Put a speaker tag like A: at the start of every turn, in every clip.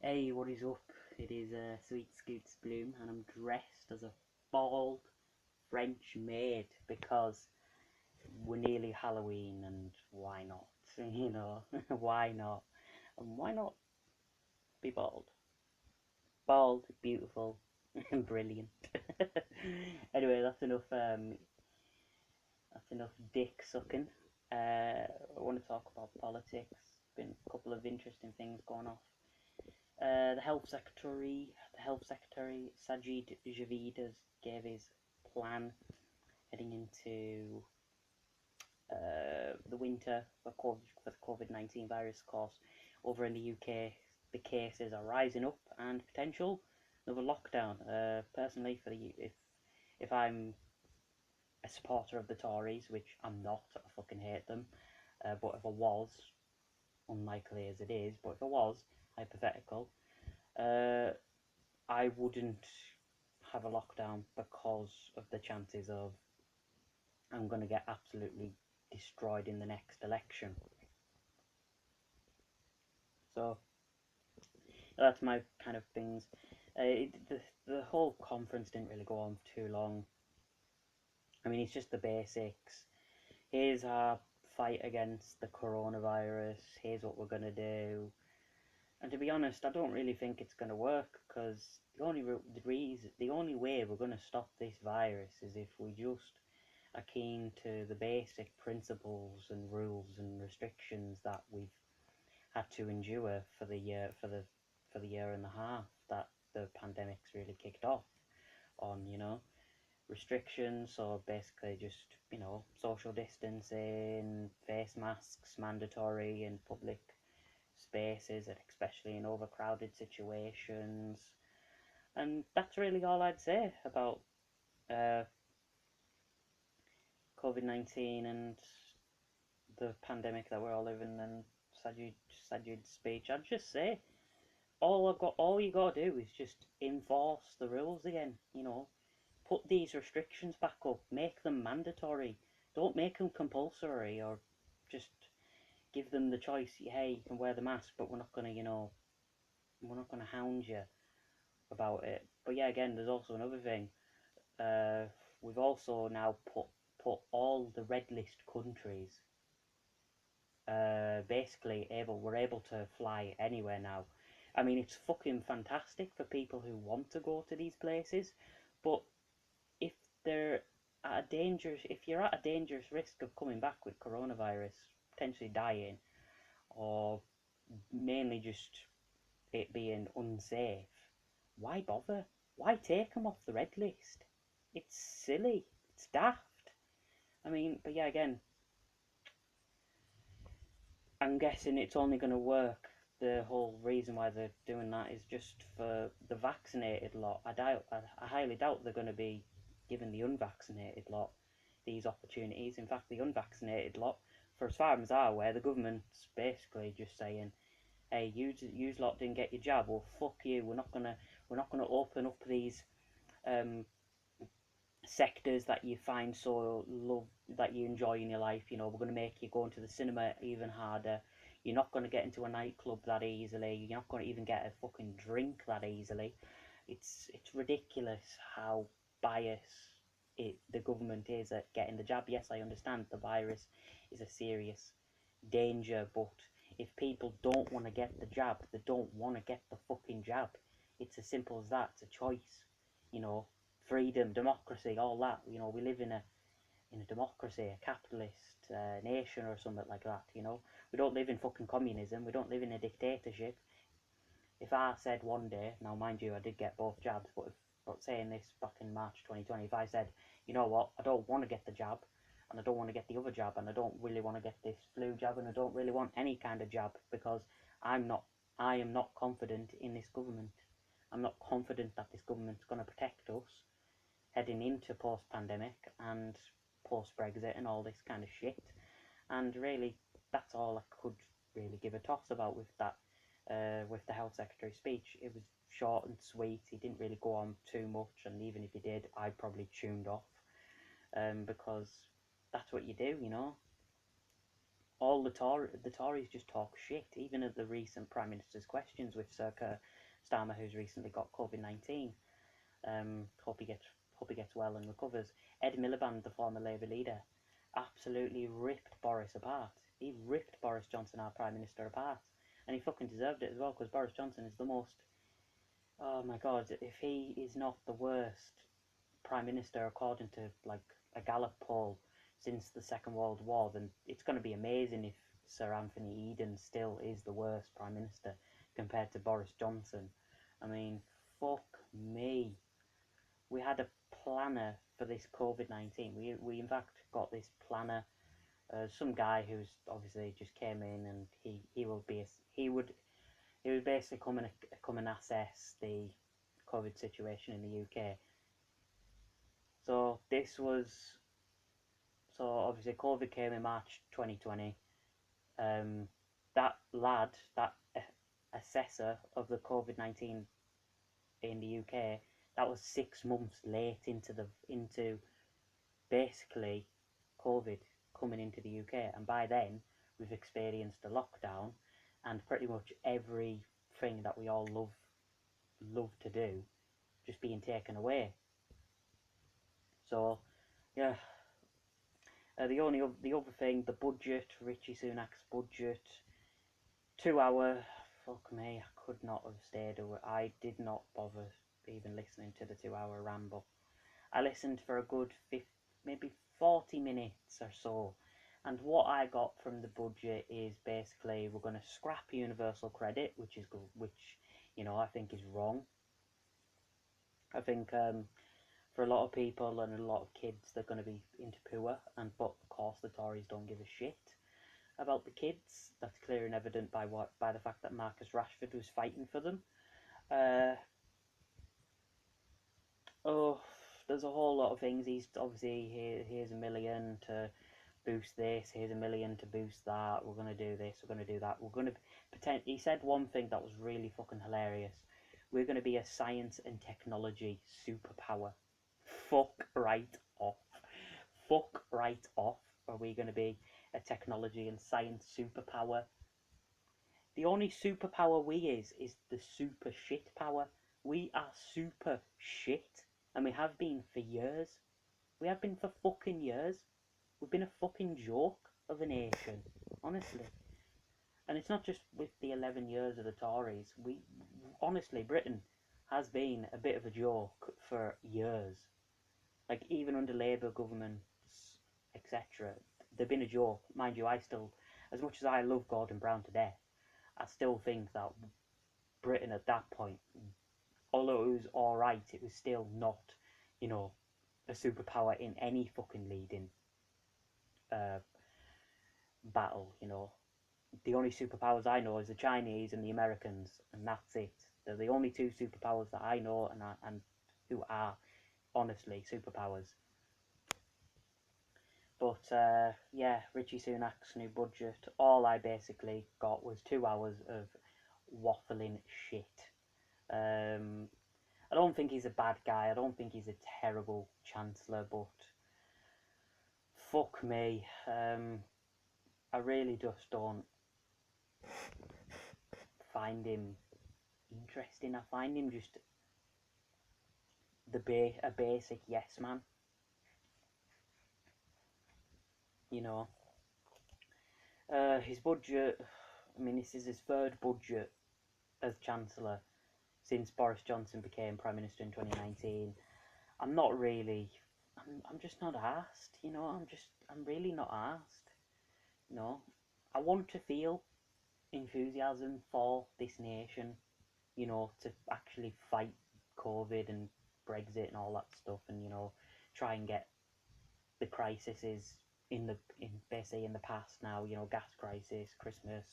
A: Hey, what is up? It is Sweet Scoots Bloom, and I'm dressed as a bald French maid because we're nearly Halloween, and why not? You know, why not? And why not be bald? Bald, beautiful, and brilliant. Anyway, that's enough dick sucking. I want to talk about politics. Been a couple of interesting things going off. The health secretary Sajid Javid has gave his plan heading into the winter for the COVID-19 virus. Of course, over in the UK, the cases are rising up and potential another lockdown. Personally, if I'm a supporter of the Tories, which I'm not, I fucking hate them. But if I was, unlikely as it is, but if I was, hypothetical, uh, I wouldn't have a lockdown because of the chances of I'm going to get absolutely destroyed in the next election. So that's my kind of things. The whole conference didn't really go on for too long. I mean, it's just the basics. Here's our fight against the coronavirus. Here's what we're going to do. And to be honest, I don't really think it's going to work because the only way we're going to stop this virus is if we just are keen to the basic principles and rules and restrictions that we've had to endure for the year and a half that the pandemic's really kicked off on, restrictions. So basically just, social distancing, face masks mandatory in public spaces, and especially in overcrowded situations. And that's really all I'd say about uh, COVID-19 and the pandemic that we're all living in. Sajid's speech. I'd just say all you gotta do is just enforce the rules again. Put these restrictions back up. Make them mandatory. Don't make them compulsory, or just give them the choice. Hey, you can wear the mask, but we're not gonna hound you about it. But yeah, again, there's also another thing. Uh, we've also now put all the red list countries. Basically, we're able to fly anywhere now. I mean, it's fucking fantastic for people who want to go to these places, but if they're if you're at a dangerous risk of coming back with coronavirus, potentially dying, or mainly just it being unsafe, why bother? Why take them off the red list? It's silly. It's daft. I mean, but yeah, again, I'm guessing it's only going to work. The whole reason why they're doing that is just for the vaccinated lot. I highly doubt they're going to be giving the unvaccinated lot these opportunities. In fact, the unvaccinated lot, for as far as I'm aware, the government's basically just saying, "Hey, you lot didn't get your jab. Well, fuck you. We're not gonna open up these um, sectors that you find so love that you enjoy in your life. We're going to make you go into the cinema even harder. You're not going to get into a nightclub that easily. You're not going to even get a fucking drink that easily. It's ridiculous how biased the government is at getting the jab. Yes, I understand the virus is a serious danger, but if people don't want to get the jab, they don't want to get the fucking jab. It's as simple as that. It's a choice. You know, freedom, democracy, all that. We live in a democracy, a capitalist nation or something like that. We don't live in fucking communism. We don't live in a dictatorship. If I said one day, now mind you, I did get both jabs, but saying this back in March 2020, if I said, you know what, I don't want to get the jab, and I don't want to get the other jab, and I don't really want to get this flu jab, and I don't really want any kind of jab because I'm not, I am not confident in this government. I'm not confident that this government's going to protect us heading into post-pandemic and post-Brexit and all this kind of shit. And really, that's all I could really give a toss about with that, with the health secretary speech. It was short and sweet. He didn't really go on too much, and even if he did, I probably tuned off, because that's what you do. the Tories just talk shit. Even at the recent Prime Minister's questions with Sir Keir Starmer, who's recently got COVID-19. Hope he gets well and recovers. Ed Miliband, the former Labour leader, absolutely ripped Boris apart. He ripped Boris Johnson, our Prime Minister, apart, and he fucking deserved it as well, because Boris Johnson is the most. Oh my God, if he is not the worst Prime Minister according to like a Gallup poll since the Second World War, then it's going to be amazing if Sir Anthony Eden still is the worst Prime Minister compared to Boris Johnson. I mean, fuck me. We had a planner for this COVID-19. We in fact got this planner, some guy who's obviously just came in, and he would basically come and assess the COVID situation in the UK. So obviously COVID came in March 2020. That lad, that assessor of the COVID-19 in the UK, that was 6 months late into basically COVID coming into the UK, and by then we've experienced a lockdown and pretty much everything that we all love to do just being taken away. So yeah, the other thing, the budget, Richie Sunak's budget, 2 hour. Fuck me, I could not have stayed away. I did not bother even listening to the 2 hour ramble. I listened for a good maybe 40 minutes or so, and what I got from the budget is basically we're going to scrap universal credit, which I think is wrong. I think for a lot of people and a lot of kids, they're going to be into poor, but of course the Tories don't give a shit about the kids. That's clear and evident by the fact that Marcus Rashford was fighting for them. There's a whole lot of things. He's obviously here's $1 million to boost this, here's $1 million to boost that. We're gonna do this, we're gonna do that. We're gonna pretend. He said one thing that was really fucking hilarious. We're gonna be a science and technology superpower. Fuck right off. Fuck right off. Are we gonna be a technology and science superpower? The only superpower we is the super shit power. We are super shit, and we have been for years. We have been for fucking years. We've been a fucking joke of a nation, honestly. And it's not just with the 11 years of the Tories. Honestly, Britain has been a bit of a joke for years. Like, even under Labour governments, etc., they've been a joke. Mind you, as much as I love Gordon Brown to death, I still think that Britain at that point, although it was alright, it was still not, a superpower in any fucking leading battle. The only superpowers I know is the Chinese and the Americans, and that's it. They're the only two superpowers that I know, and who are honestly superpowers. But yeah, Richie Sunak's new budget, all I basically got was 2 hours of waffling shit. I don't think he's a bad guy. I don't think he's a terrible chancellor, but fuck me. I really just don't find him interesting. I find him just a basic yes man. His budget, I mean, this is his third budget as Chancellor since Boris Johnson became Prime Minister in 2019. I'm just not arsed, I'm really not arsed. I want to feel enthusiasm for this nation, to actually fight COVID and Brexit and all that stuff, and, try and get the crises basically in the past now, gas crisis, Christmas,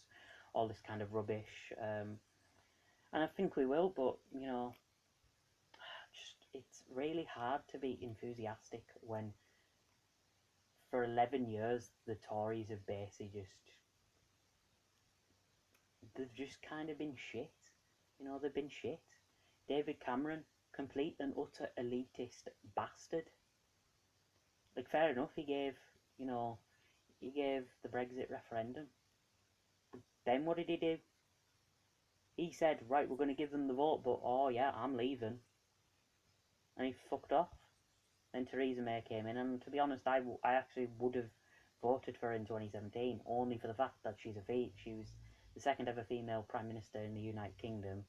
A: all this kind of rubbish. And I think we will, but, it's really hard to be enthusiastic when for 11 years the Tories have basically they've just kind of been shit. They've been shit. David Cameron, complete and utter elitist bastard. Like, fair enough, he He gave the Brexit referendum. Then what did he do? He said, right, we're going to give them the vote, but oh yeah, I'm leaving. And he fucked off. Then Theresa May came in, and to be honest, I actually would have voted for her in 2017, only for the fact that she was the second ever female Prime Minister in the United Kingdom,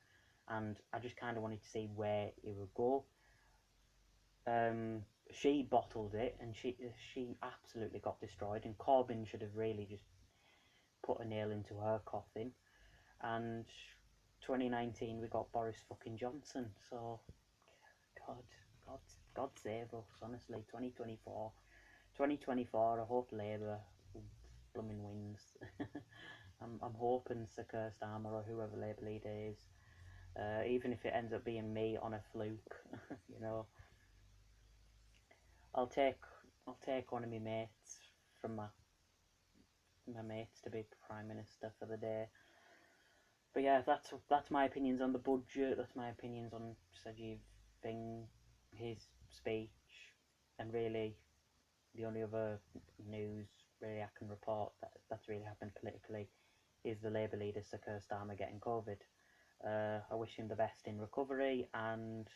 A: and I just kind of wanted to see where it would go. She bottled it, and she absolutely got destroyed, and Corbyn should have really just put a nail into her coffin. And 2019 we got Boris fucking Johnson. So God, God, God save us. Honestly, 2024. I hope Labour blooming wins. I'm hoping Sir Keir Starmer or whoever Labour leader is. Even if it ends up being me on a fluke, you know, I'll take one of my mates from my mates to be Prime Minister for the day. But yeah, that's my opinions on the budget. That's my opinions on Sajid Singh, his speech, and really the only other news really I can report that's really happened politically is the Labour leader Sir Keir Starmer getting COVID. I wish him the best in recovery, and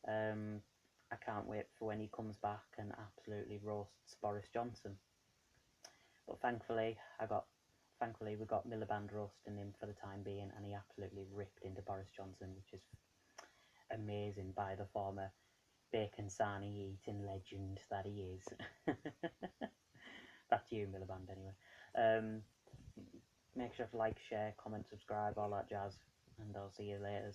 A: I can't wait for when he comes back and absolutely roasts Boris Johnson. But thankfully we got Miliband roasting him for the time being, and he absolutely ripped into Boris Johnson, which is amazing by the former bacon sarnie eating legend that he is. That's you, Miliband, anyway. Make sure to like, share, comment, subscribe, all that jazz, and I'll see you later.